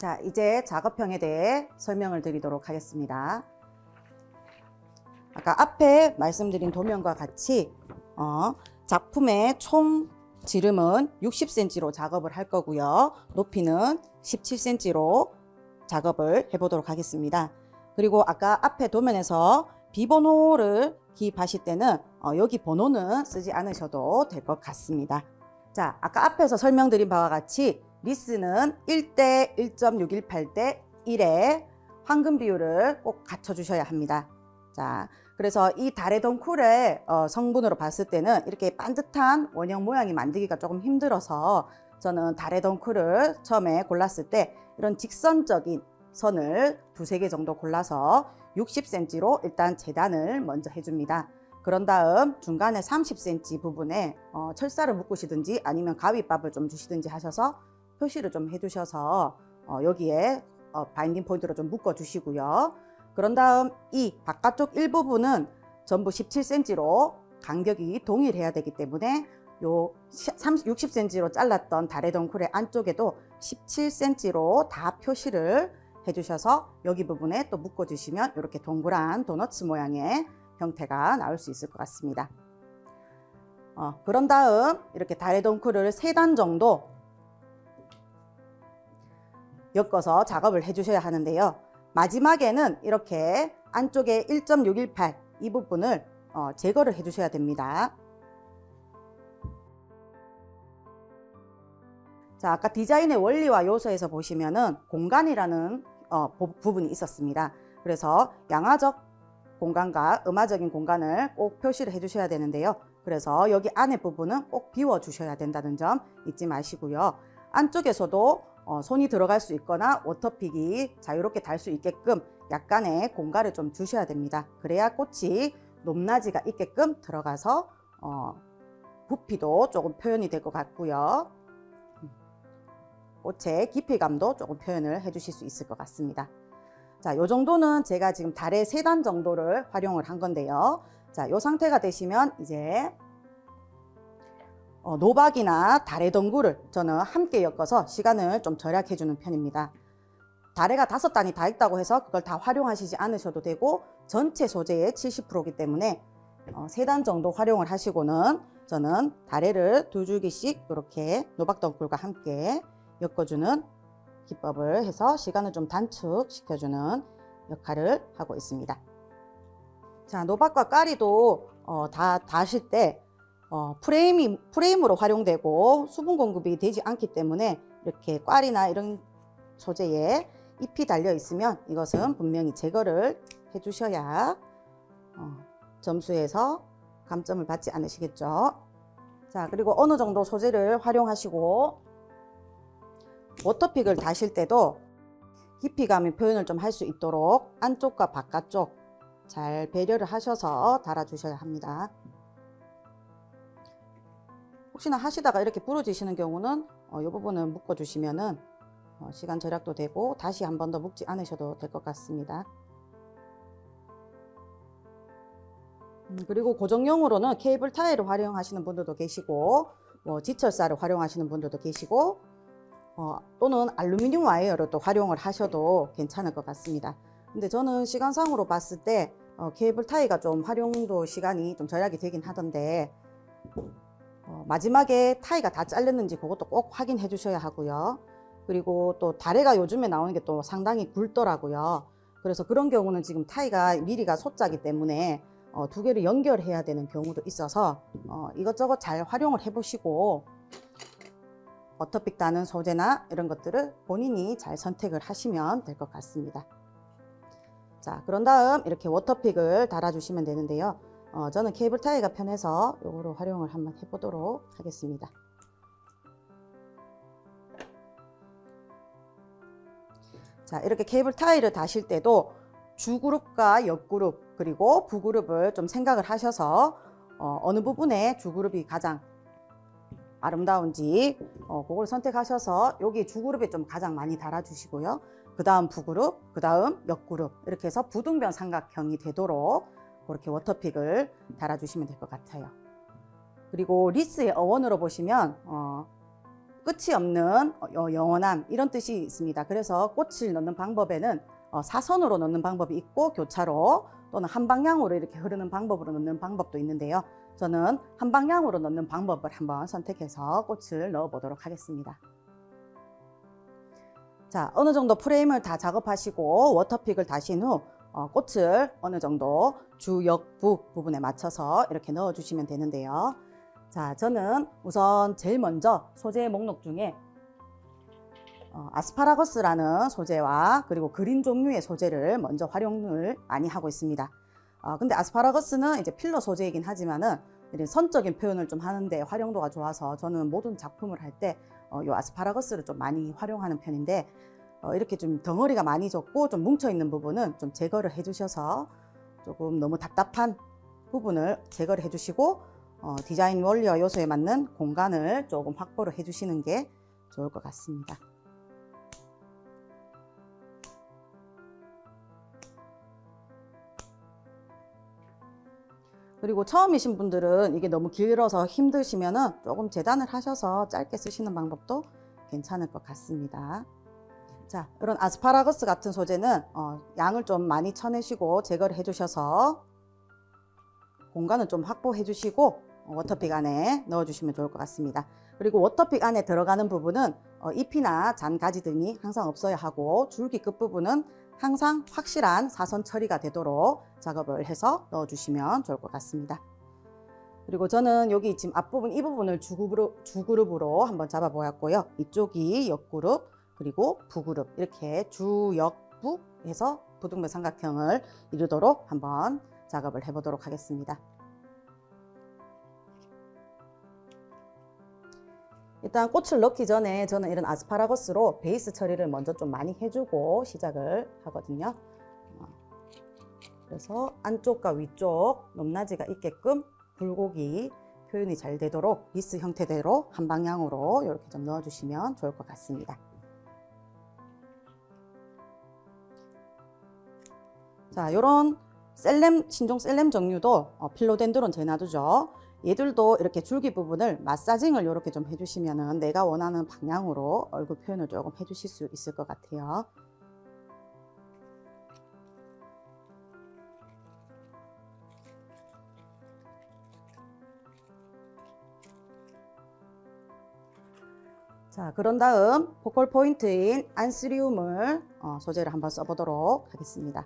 자, 이제 작업형에 대해 설명을 드리도록 하겠습니다. 아까 앞에 말씀드린 도면과 같이 작품의 총 지름은 60cm로 작업을 할 거고요. 높이는 17cm로 작업을 해보도록 하겠습니다. 그리고 아까 앞에 도면에서 비번호를 기입하실 때는 여기 번호는 쓰지 않으셔도 될 것 같습니다. 자, 아까 앞에서 설명드린 바와 같이 리스는 1대 1.618대 1의 황금 비율을 꼭 갖춰주셔야 합니다. 자, 그래서 이 달의 덩쿨의 성분으로 봤을 때는 이렇게 반듯한 원형 모양이 만들기가 조금 힘들어서 저는 달의 덩쿨을 처음에 골랐을 때 이런 직선적인 선을 두세 개 정도 골라서 60cm로 일단 재단을 먼저 해줍니다. 그런 다음 중간에 30cm 부분에 철사를 묶으시든지 아니면 가위밥을 좀 주시든지 하셔서 표시를 좀 해주셔서 여기에 바인딩 포인트로 좀 묶어 주시고요. 그런 다음 이 바깥쪽 일부분은 전부 17cm로 간격이 동일해야 되기 때문에 요 60cm로 잘랐던 달의 덩쿨의 안쪽에도 17cm로 다 표시를 해주셔서 여기 부분에 또 묶어 주시면 이렇게 동그란 도너츠 모양의 형태가 나올 수 있을 것 같습니다. 그런 다음 이렇게 달의 덩쿨을 3단 정도 엮어서 작업을 해주셔야 하는데요. 마지막에는 이렇게 안쪽에 1.618 이 부분을 제거를 해주셔야 됩니다. 자, 아까 디자인의 원리와 요소에서 보시면은 공간이라는 부분이 있었습니다. 그래서 양화적 공간과 음화적인 공간을 꼭 표시를 해주셔야 되는데요. 그래서 여기 안에 부분은 꼭 비워 주셔야 된다는 점 잊지 마시고요. 안쪽에서도 손이 들어갈 수 있거나 워터픽이 자유롭게 달 수 있게끔 약간의 공간을 좀 주셔야 됩니다. 그래야 꽃이 높낮이가 있게끔 들어가서 부피도 조금 표현이 될 것 같고요. 꽃의 깊이감도 조금 표현을 해 주실 수 있을 것 같습니다. 자, 요 정도는 제가 지금 달의 3단 정도를 활용을 한 건데요. 자, 요 상태가 되시면 이제 노박이나 달의 덩굴을 저는 함께 엮어서 시간을 좀 절약해 주는 편입니다. 달에가 5단이 다 있다고 해서 그걸 다 활용하시지 않으셔도 되고 전체 소재의 70%이기 때문에 3단 정도 활용을 하시고는 저는 다래를 2줄기씩 이렇게 노박 덩굴과 함께 엮어주는 기법을 해서 시간을 좀 단축시켜주는 역할을 하고 있습니다. 자, 노박과 까리도 다 다실 때 프레임으로 활용되고 수분 공급이 되지 않기 때문에 이렇게 꽈리나 이런 소재에 잎이 달려 있으면 이것은 분명히 제거를 해 주셔야 점수에서 감점을 받지 않으시겠죠. 자, 그리고 어느 정도 소재를 활용하시고 워터픽을 다실 때도 깊이감의 표현을 좀 할 수 있도록 안쪽과 바깥쪽 잘 배려를 하셔서 달아 주셔야 합니다. 혹시나 하시다가 이렇게 부러지시는 경우는 이 부분을 묶어 주시면은 시간 절약도 되고 다시 한 번 더 묶지 않으셔도 될 것 같습니다. 그리고 고정용으로는 케이블 타일을 활용하시는 분들도 계시고 지철사를 활용하시는 분들도 계시고 또는 알루미늄 와이어를 또 활용을 하셔도 괜찮을 것 같습니다. 근데 저는 시간상으로 봤을 때 케이블 타이가 좀 활용도 시간이 좀 절약이 되긴 하던데 마지막에 타이가 다 잘렸는지 그것도 꼭 확인해 주셔야 하고요. 그리고 또 다래가 요즘에 나오는 게 또 상당히 굵더라고요. 그래서 그런 경우는 지금 타이가 미리가 소짜기 때문에 2개를 연결해야 되는 경우도 있어서 이것저것 잘 활용을 해 보시고 워터픽 다는 소재나 이런 것들을 본인이 잘 선택을 하시면 될 것 같습니다. 자, 그런 다음 이렇게 워터픽을 달아주시면 되는데요. 저는 케이블 타이가 편해서 이거로 활용을 한번 해보도록 하겠습니다. 자, 이렇게 케이블 타이를 다실 때도 주그룹과 옆그룹 그리고 부그룹을 좀 생각을 하셔서 어느 부분에 주그룹이 가장 아름다운지 그걸 선택하셔서 여기 주그룹에 좀 가장 많이 달아주시고요. 그 다음 부그룹, 그 다음 옆그룹 이렇게 해서 부등변 삼각형이 되도록 그렇게 워터픽을 달아주시면 될 것 같아요. 그리고 리스의 어원으로 보시면 끝이 없는 영원함 이런 뜻이 있습니다. 그래서 꽃을 넣는 방법에는 사선으로 넣는 방법이 있고 교차로 또는 한 방향으로 이렇게 흐르는 방법으로 넣는 방법도 있는데요. 저는 한 방향으로 넣는 방법을 한번 선택해서 꽃을 넣어 보도록 하겠습니다. 자, 어느 정도 프레임을 다 작업하시고 워터픽을 다신 후 꽃을 어느 정도 주역부 부분에 맞춰서 이렇게 넣어 주시면 되는데요. 자, 저는 우선 제일 먼저 소재 목록 중에 아스파라거스라는 소재와 그리고 그린 종류의 소재를 먼저 활용을 많이 하고 있습니다. 근데 아스파라거스는 이제 필러 소재이긴 하지만은 이런 선적인 표현을 좀 하는데 활용도가 좋아서 저는 모든 작품을 할 때 요 아스파라거스를 좀 많이 활용하는 편인데 이렇게 좀 덩어리가 많이 졌고 좀 뭉쳐 있는 부분은 좀 제거를 해 주셔서 조금 너무 답답한 부분을 제거를 해 주시고 디자인 원리와 요소에 맞는 공간을 조금 확보를 해 주시는 게 좋을 것 같습니다. 그리고 처음이신 분들은 이게 너무 길어서 힘드시면은 조금 재단을 하셔서 짧게 쓰시는 방법도 괜찮을 것 같습니다. 자, 이런 아스파라거스 같은 소재는 양을 좀 많이 쳐내시고 제거를 해주셔서 공간을 좀 확보해 주시고 워터픽 안에 넣어주시면 좋을 것 같습니다. 그리고 워터픽 안에 들어가는 부분은 잎이나 잔가지 등이 항상 없어야 하고 줄기 끝부분은 항상 확실한 사선 처리가 되도록 작업을 해서 넣어주시면 좋을 것 같습니다. 그리고 저는 여기 지금 앞부분 이 부분을 주그룹으로 한번 잡아보았고요. 이쪽이 옆그룹 그리고 부그룹 이렇게 주역부 해서 부등변 삼각형을 이루도록 한번 작업을 해보도록 하겠습니다. 일단 꽃을 넣기 전에 저는 이런 아스파라거스로 베이스 처리를 먼저 좀 많이 해주고 시작을 하거든요. 그래서 안쪽과 위쪽 높낮이가 있게끔 굴곡이 표현이 잘 되도록 리스 형태대로 한 방향으로 이렇게 좀 넣어주시면 좋을 것 같습니다. 자, 요런 신종 셀렘 종류도 필로덴드론 제나두죠. 얘들도 이렇게 줄기 부분을 마사징을 이렇게 좀 해주시면은 내가 원하는 방향으로 얼굴 표현을 조금 해주실 수 있을 것 같아요. 자, 그런 다음 포컬 포인트인 안스리움을 소재를 한번 써보도록 하겠습니다.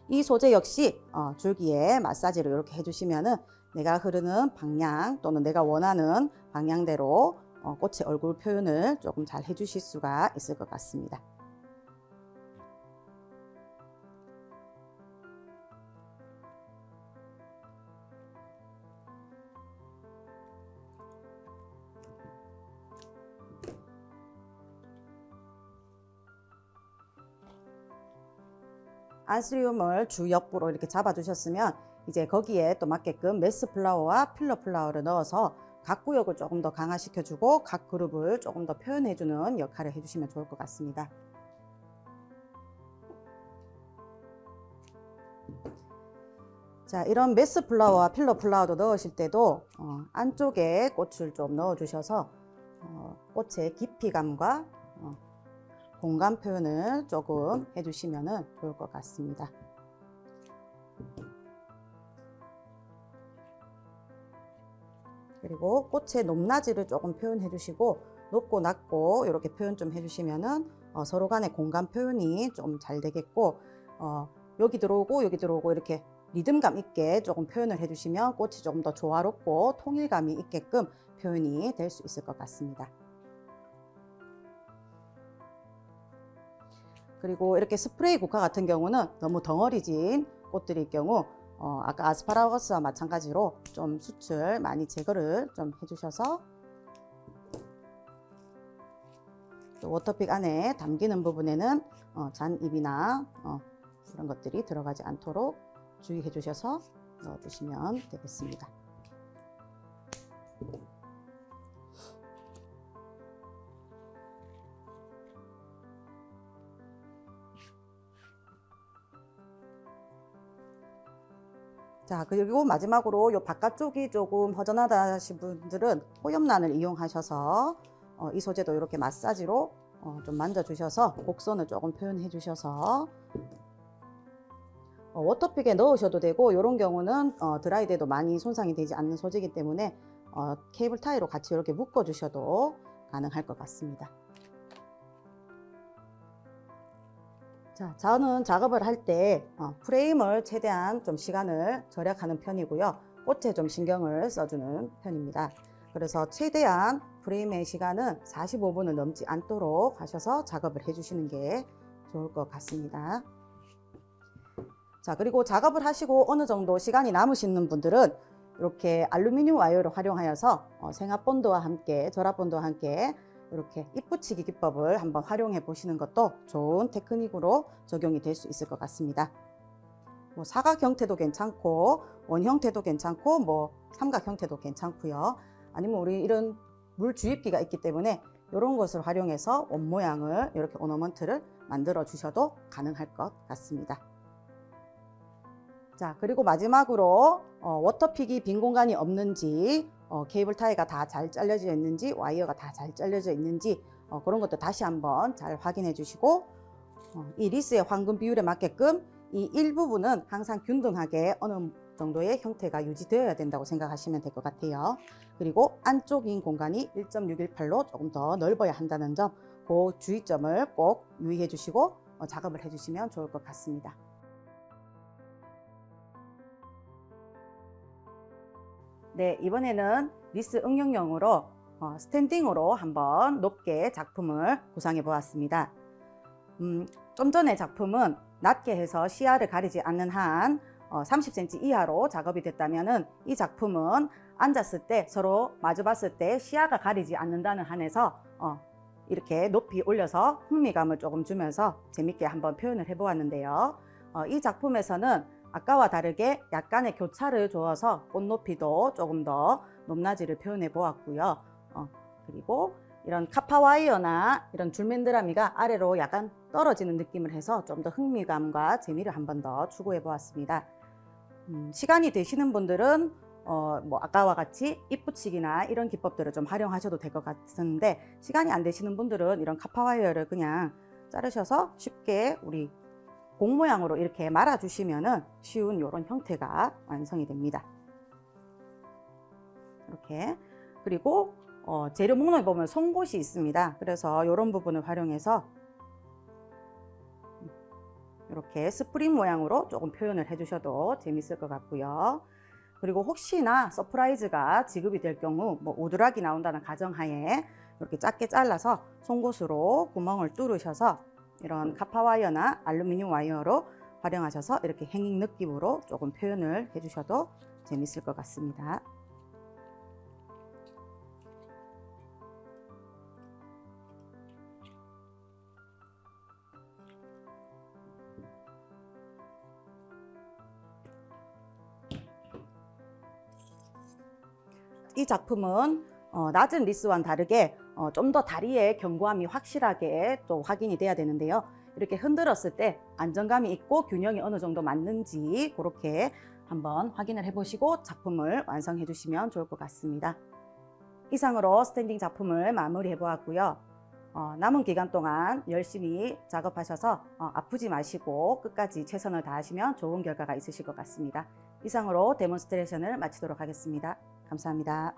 이 소재 역시 줄기에 마사지를 이렇게 해주시면은 내가 흐르는 방향 또는 내가 원하는 방향대로 꽃의 얼굴 표현을 조금 잘 해주실 수가 있을 것 같습니다. 안스리움을 주역부로 이렇게 잡아주셨으면 이제 거기에 또 맞게끔 메스 플라워와 필러 플라워를 넣어서 각 구역을 조금 더 강화시켜주고 각 그룹을 조금 더 표현해주는 역할을 해주시면 좋을 것 같습니다. 자, 이런 메스 플라워와 필러 플라워도 넣으실 때도 안쪽에 꽃을 좀 넣어주셔서 꽃의 깊이감과 공간 표현을 조금 해주시면 좋을 것 같습니다. 그리고 꽃의 높낮이를 조금 표현해 주시고 높고 낮고 이렇게 표현 좀 해주시면은 서로 간의 공간 표현이 좀 잘 되겠고 여기 들어오고 여기 들어오고 이렇게 리듬감 있게 조금 표현을 해주시면 꽃이 조금 더 조화롭고 통일감이 있게끔 표현이 될 수 있을 것 같습니다. 그리고 이렇게 스프레이 국화 같은 경우는 너무 덩어리진 꽃들일 경우 아까 아스파라거스와 마찬가지로 좀 숯을 많이 제거를 좀 해주셔서 또 워터픽 안에 담기는 부분에는 잔입이나 이런 것들이 들어가지 않도록 주의해 주셔서 넣어주시면 되겠습니다. 자, 그리고 마지막으로 요 바깥쪽이 조금 허전하다 하신 분들은 호염란을 이용하셔서 이 소재도 이렇게 마사지로 좀 만져주셔서 곡선을 조금 표현해 주셔서 워터픽에 넣으셔도 되고, 이런 경우는 드라이 돼도 많이 손상이 되지 않는 소재이기 때문에 케이블 타이로 같이 이렇게 묶어 주셔도 가능할 것 같습니다. 자, 저는 작업을 할 때 프레임을 최대한 좀 시간을 절약하는 편이고요. 꽃에 좀 신경을 써주는 편입니다. 그래서 최대한 프레임의 시간은 45분을 넘지 않도록 하셔서 작업을 해주시는 게 좋을 것 같습니다. 자, 그리고 작업을 하시고 어느 정도 시간이 남으시는 분들은 이렇게 알루미늄 와이어를 활용하여서 생합본드와 함께, 절합본드와 함께 이렇게 잎붙이기 기법을 한번 활용해 보시는 것도 좋은 테크닉으로 적용이 될 수 있을 것 같습니다. 뭐 사각 형태도 괜찮고, 원 형태도 괜찮고, 뭐 삼각 형태도 괜찮고요. 아니면 우리 이런 물 주입기가 있기 때문에 이런 것을 활용해서 원 모양을 이렇게 오너먼트를 만들어 주셔도 가능할 것 같습니다. 자, 그리고 마지막으로 워터픽이 빈 공간이 없는지, 케이블 타이가 다 잘 잘려져 있는지, 와이어가 다 잘 잘려져 있는지 그런 것도 다시 한번 잘 확인해 주시고, 이 리스의 황금 비율에 맞게끔 이 일부분은 항상 균등하게 어느 정도의 형태가 유지되어야 된다고 생각하시면 될 것 같아요. 그리고 안쪽인 공간이 1.618로 조금 더 넓어야 한다는 점, 그 주의점을 꼭 유의해 주시고 작업을 해 주시면 좋을 것 같습니다. 네, 이번에는 리스 응용용으로 스탠딩으로 한번 높게 작품을 구상해 보았습니다. 좀 전에 작품은 낮게 해서 시야를 가리지 않는 한 30cm 이하로 작업이 됐다면, 이 작품은 앉았을 때 서로 마주 봤을 때 시야가 가리지 않는다는 한에서 이렇게 높이 올려서 흥미감을 조금 주면서 재밌게 한번 표현을 해 보았는데요. 이 작품에서는 아까와 다르게 약간의 교차를 주어서 꽃 높이도 조금 더 높낮이를 표현해 보았고요. 그리고 이런 카파 와이어나 이런 줄맨드라미가 아래로 약간 떨어지는 느낌을 해서 좀 더 흥미감과 재미를 한 번 더 추구해 보았습니다. 시간이 되시는 분들은 뭐 아까와 같이 잎붙이기나 이런 기법들을 좀 활용하셔도 될 것 같은데, 시간이 안 되시는 분들은 이런 카파 와이어를 그냥 자르셔서 쉽게 우리 공 모양으로 이렇게 말아 주시면은 쉬운 이런 형태가 완성이 됩니다. 이렇게. 그리고 재료 목록에 보면 송곳이 있습니다. 그래서 이런 부분을 활용해서 이렇게 스프링 모양으로 조금 표현을 해 주셔도 재밌을 것 같고요. 그리고 혹시나 서프라이즈가 지급이 될 경우, 뭐 오드락이 나온다는 가정하에 이렇게 작게 잘라서 송곳으로 구멍을 뚫으셔서 이런 카파 와이어나 알루미늄 와이어로 활용하셔서 이렇게 행잉 느낌으로 조금 표현을 해 주셔도 재밌을 것 같습니다. 이 작품은 낮은 리스와는 다르게 좀 더 다리의 견고함이 확실하게 또 확인이 돼야 되는데요. 이렇게 흔들었을 때 안정감이 있고 균형이 어느 정도 맞는지 그렇게 한번 확인을 해보시고 작품을 완성해 주시면 좋을 것 같습니다. 이상으로 스탠딩 작품을 마무리해 보았고요. 남은 기간 동안 열심히 작업하셔서 아프지 마시고 끝까지 최선을 다하시면 좋은 결과가 있으실 것 같습니다. 이상으로 데몬스트레이션을 마치도록 하겠습니다. 감사합니다.